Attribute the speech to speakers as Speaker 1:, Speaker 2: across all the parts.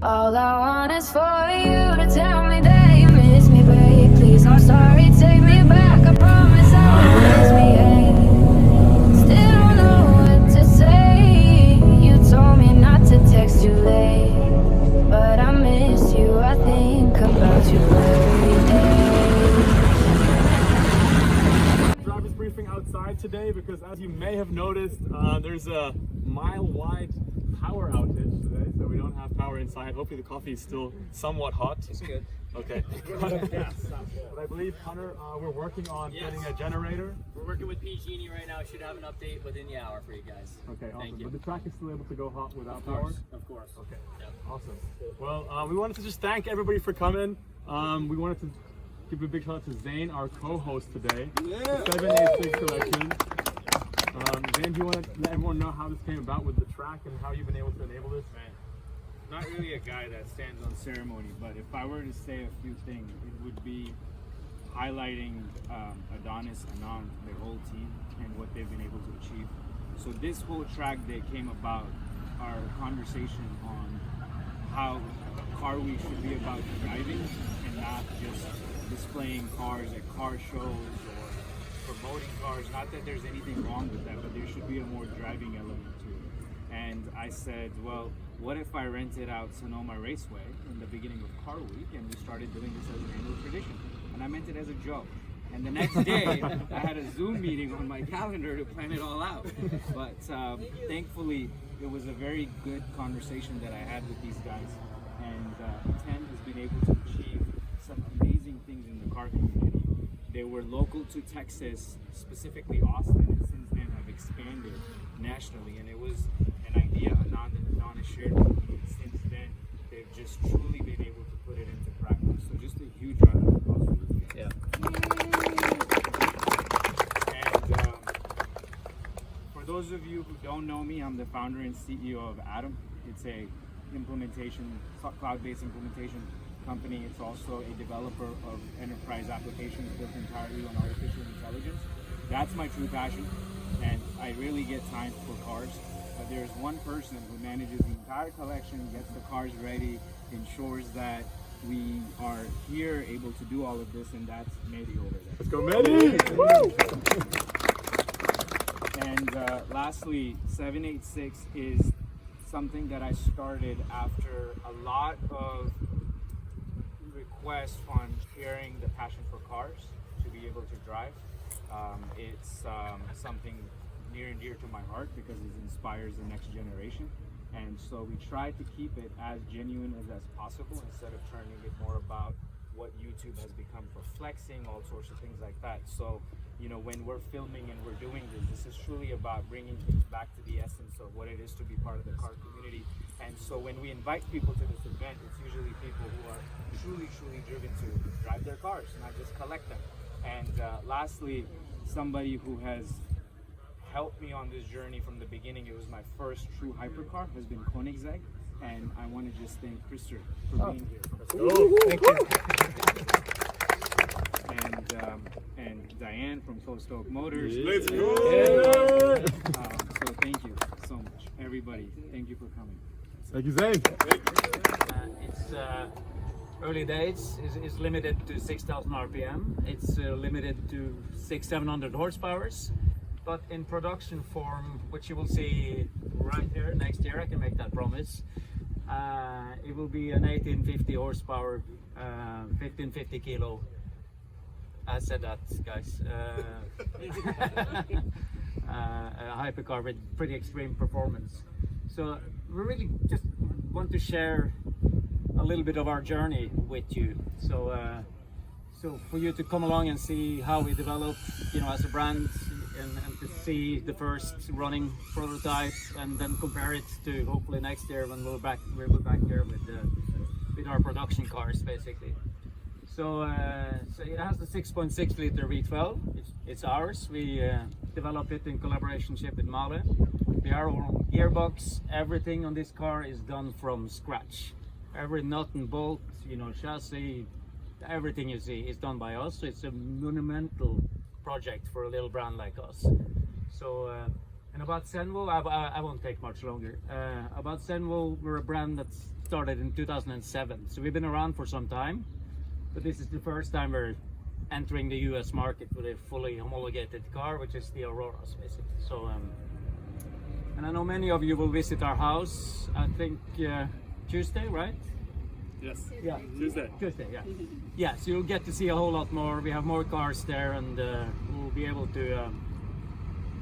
Speaker 1: All I want is for you to tell me that you miss me, babe. Please, I'm sorry, take me back. I promise I will misbehave. Still don't know what to say. You told me not to text you late, but I miss you. I think about you every day.
Speaker 2: Drivers briefing outside today because, as you may have noticed, there's a mile-wide power outage today, so we don't have power inside. Hopefully the coffee is still somewhat hot.
Speaker 3: It's good.
Speaker 2: Okay. But I believe, Hunter, we're working on getting a generator.
Speaker 3: We're working with Pagani right now. Should have an update within the hour for you guys.
Speaker 2: Okay, awesome.
Speaker 3: Thank you.
Speaker 2: But the track is still able to go hot without
Speaker 3: Of
Speaker 2: power?
Speaker 3: course, of course.
Speaker 2: Okay,
Speaker 3: Yep.
Speaker 2: awesome. Well, we wanted to just thank everybody for coming. We wanted to give a big shout out to Zane, our co-host today.
Speaker 4: Yeah.
Speaker 2: 786 selection. Zane, do you want to let everyone know how this came about with the track and how you've been able to enable this?
Speaker 4: Man, not really a guy that stands on ceremony, but if I were to say a few things, it would be highlighting Adonis, Anand, their whole team, and what they've been able to achieve. So this whole track day came about our conversation on how Car Week should be about driving and not just displaying cars at car shows or promoting cars. Not that there's anything wrong with that, but there should be a more driving element to it. And I said, well, what if I rented out Sonoma Raceway in the beginning of Car Week and we started doing this as an annual tradition? And I meant it as a joke. And the next day, I had a Zoom meeting on my calendar to plan it all out. But thankfully, it was a very good conversation that I had with these guys. And 10 has been able to achieve some amazing things in the car community. They were local to Texas, specifically Austin, and since then have expanded nationally. And it was an idea Anand and Adonis shared with me. And since then, they've just truly been able to put it into practice. So just a huge round of applause for these guys.
Speaker 3: Yeah.
Speaker 4: And for those of you who don't know me, I'm the founder and CEO of Atom. It's a cloud-based implementation company. It's also a developer of enterprise applications built entirely on artificial intelligence. That's my true passion, and I really get time for cars. But there's one person who manages the entire collection, gets the cars ready, ensures that we are here able to do all of this, and that's Mehdi over there.
Speaker 2: Let's go, Manny!
Speaker 4: And lastly, 786 is something that I started after a lot of requests on sharing the passion for cars to be able to drive. It's something near and dear to my heart because it inspires the next generation. And so we try to keep it as genuine as possible instead of turning it more about what YouTube has become for flexing, all sorts of things like that. So, you know, when we're filming and we're doing this is truly about bringing things back to the essence of what it is to be part of the car community. And so when we invite people to this event, it's usually people who are truly driven to drive their cars, not just collect them. And lastly, somebody who has helped me on this journey from the beginning. It was my first true hypercar, has been Koenigsegg, and I want to just thank Krister for being here.
Speaker 2: Let's go. Thank you.
Speaker 4: And Diane from Stoke Motors.
Speaker 2: Let's go.
Speaker 4: So thank you so much, everybody. Thank you for coming.
Speaker 2: Thank you, Zane.
Speaker 3: It's early days. It's limited to 6,000 RPM. It's limited to 600-700 horsepowers. But in production form, which you will see right here next year, I can make that promise. It will be an 1850 horsepower, 1550 kilo. I said that, guys. A hypercar with pretty extreme performance. So we really just want to share a little bit of our journey with you. So, so for you to come along and see how we develop, you know, as a brand. And to see the first running prototype, and then compare it to hopefully next year when we'll be back here with our production cars, basically. So so it has the 6.6 liter V12. It's ours. We developed it in collaboration with Mahle. We are our own gearbox. Everything on this car is done from scratch. Every nut and bolt, you know, chassis, everything you see is done by us. So it's a monumental project for a little brand like us. So And about Zenvo, I won't take much longer. About Zenvo, we're a brand that started in 2007, so we've been around for some time, but this is the first time we're entering the US market with a fully homologated car, which is the Auroras, basically. So, and I know many of you will visit our house, I think Tuesday, right?
Speaker 2: Yes.
Speaker 3: Yeah.
Speaker 2: Tuesday.
Speaker 3: Tuesday, yeah. Yeah, so you'll get to see a whole lot more. We have more cars there, and we'll be able to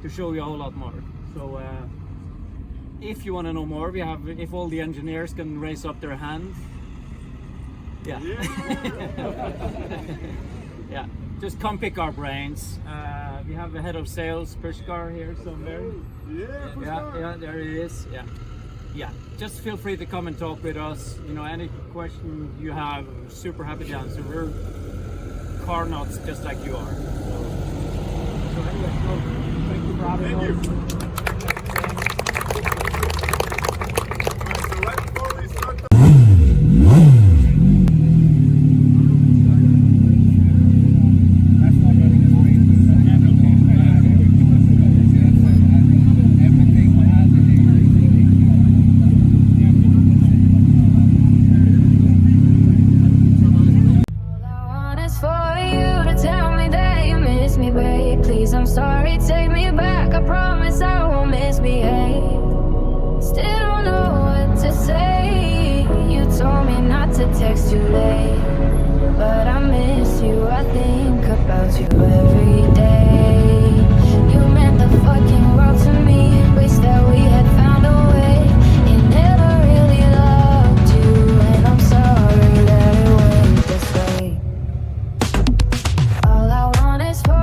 Speaker 3: show you a whole lot more. So if you want to know more, we have, if all the engineers can raise up their hand. Yeah. Yeah, just come pick our brains. We have a head of sales, Pushkar, here somewhere. Yeah, there he is. Yeah, just feel free to come and talk with us. You know, any question you have, super happy to answer. We're car nuts just like you are. So anyway, thank you for having us.
Speaker 2: So right before we start the
Speaker 1: I'm sorry, take me back. I promise I won't misbehave. Still don't know what to say. You told me not to text you late, but I miss you. I think about you every day. You meant the fucking world to me. Wish that we had found a way. It never really loved you, and I'm sorry that it went this way. All I want is for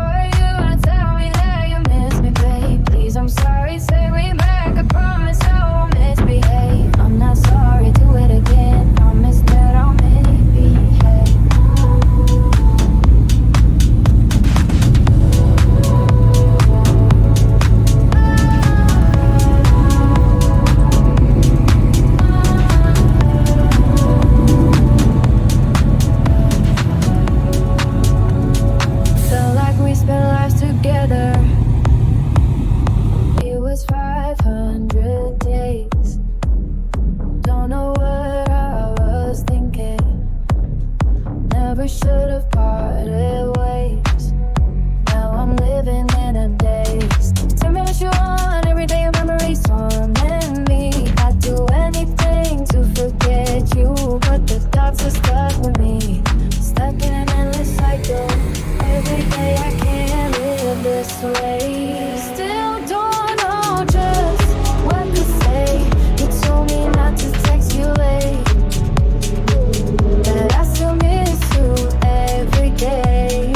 Speaker 1: I'm sorry, take me back. I promise I won't misbehave. I'm not sorry, do it again. Promise that I'll misbehave. Felt like we spent lives together. 500 days. Don't know what I was thinking. Never should have parted ways. Now I'm living in a daze. Tell me what you want. Every day a memory torment me. I'd do anything to forget you, but the thoughts are stuck with me. Stuck in an endless cycle. Every day I can't live this way. Still don't know just what to say. You told me not to text you late, but I still miss you every day.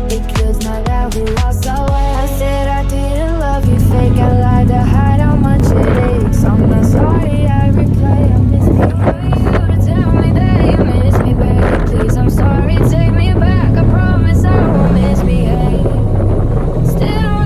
Speaker 1: Because now that we lost our way, I said I didn't love you fake. I lied to hide how much it aches. I'm not sorry, I replay. I miss me. For you to tell me that you miss me, baby. Please, I'm sorry, take me back. I promise I won't misbehave. Still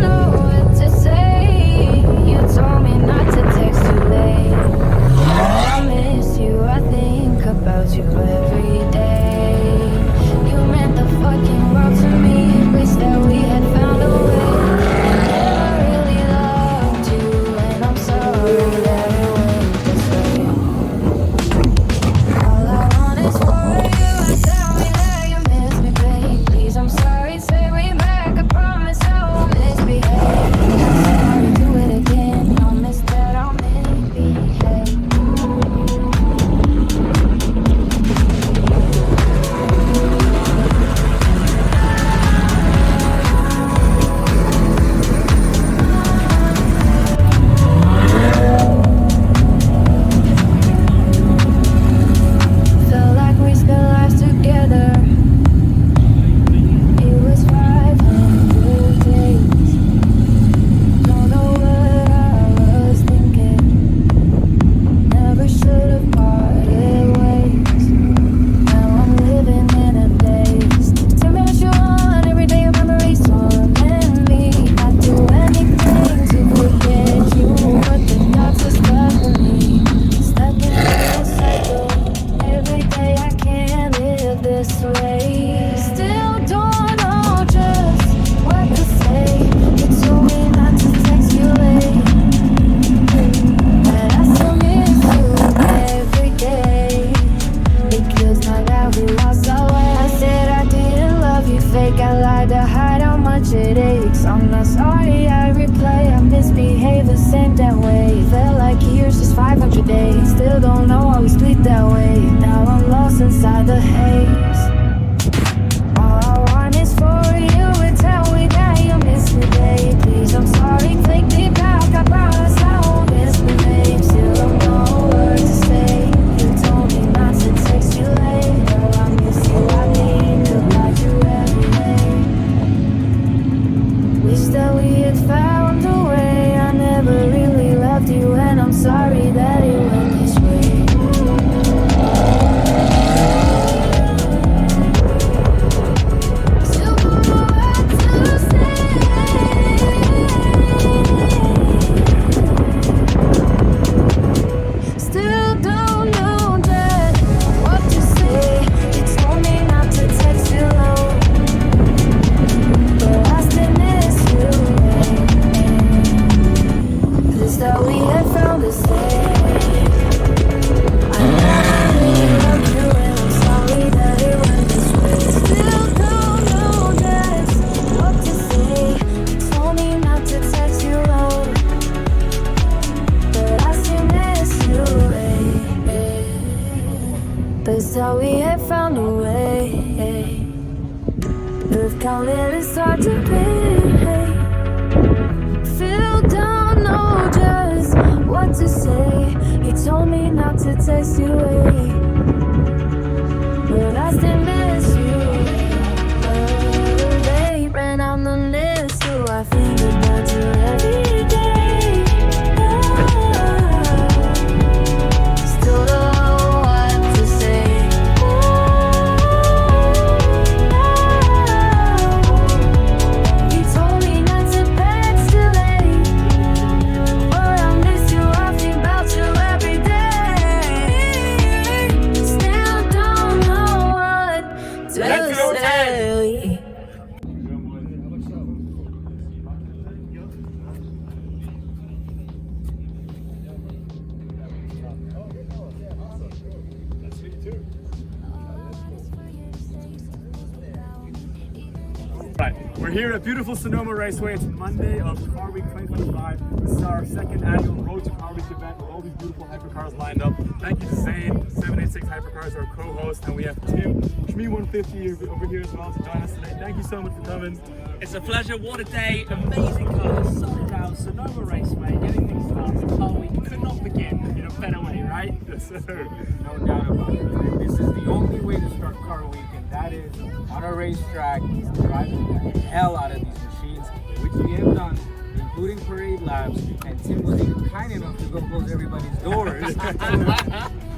Speaker 1: much it aches. I'm not sorry, I replay. I misbehave the same damn way. Felt like years, just 500 days. Still don't know how we split that way. Now I'm lost inside the haze. All I want is for you to tell me that you miss me, babe. Please, I'm sorry, take me back. I promise I won't misbehave. Still don't know what to say. You told me not to text you later. I miss you, I need to write you every day. Wish that we had found a way. I never really loved you, and I'm sorry that it went this way. Still don't know what to say. Still don't know just what to say. You told me not to text you low, but I still miss you. This that we had found a say. I never really loved you, and I'm sorry that it went this way. Still don't know just what to say. You told me not to text you low, but I still miss you. This that we had found a way. We've counted, it's hard to pay. Still don't know just what to say. You told me not to text you away, but I still miss you. They ran on the list, so I think about you every day. Still don't know what to say. You told me not to text you late, but I miss you, I think about you every day. Still don't know what to say.
Speaker 2: Right, we're here at beautiful Sonoma Raceway. It's Monday of Car Week 2025. This is our second annual Road to Car Week event with all these beautiful hypercars lined up. Thank you to Zane, 786 Hypercars, our co-host, and we have Tim, Shmi 150 over here as well to join us today. Thank you so much for coming.
Speaker 5: It's a pleasure. What a day. Amazing cars. Sold out. Sonoma Raceway. Getting things started. Car Week could not begin in a better way, right?
Speaker 2: Yes, sir.
Speaker 4: No doubt about it. And this is the only way to start car week, and that is on a racetrack, driving the hell out of these machines, which we have done, including parade laps. And Tim was even kind enough to go close everybody's doors. So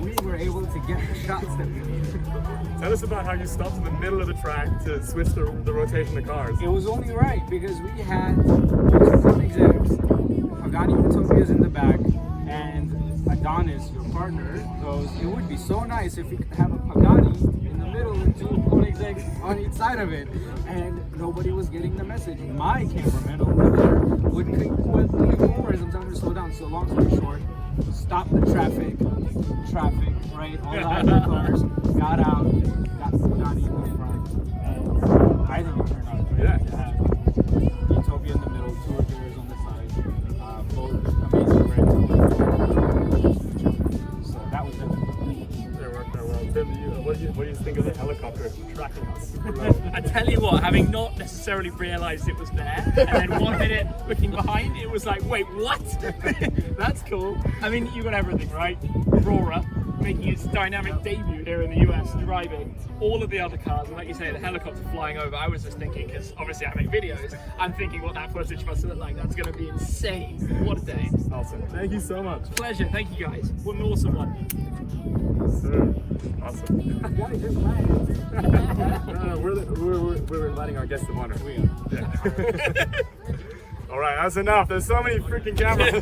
Speaker 4: we were able to get the shots that we needed.
Speaker 2: Tell us about how you stopped in the middle of the track to switch the rotation of cars.
Speaker 4: It was only right because we had Koenigsegg, Pagani Utopias in the back, and Adonis, your partner, goes, it would be so nice if we could have a Pagani in the middle and two Koenigseggs on each side of it. And nobody was getting the message. My cameraman over there would click with cameras and tell me to slow down. So long story short, stopped the traffic, right? All the hypercars got out, got the Pagani in the front. And I think it turned out great to have Utopia in the middle, two Regeras on the side, both amazing brands. So that was it.
Speaker 2: It worked out well. Tim, what do you think of the helicopter tracking us super low?
Speaker 5: I tell you what, having not necessarily realised it was there, and then 1 minute looking behind, it was like, wait, what? That's cool. I mean, you got everything, right? Aurora making its dynamic debut here in the US, driving all of the other cars, and like you say, the helicopter flying over. I was just thinking, because obviously I make videos, I'm thinking what that footage must look like. That's going to be insane. What a day.
Speaker 2: Awesome. Thank you so much.
Speaker 5: Pleasure. Thank you guys. What an awesome one.
Speaker 2: Sir. Awesome. We're inviting our guests of honor.
Speaker 4: We are.
Speaker 2: Yeah. All right, that's enough. There's so many freaking cameras.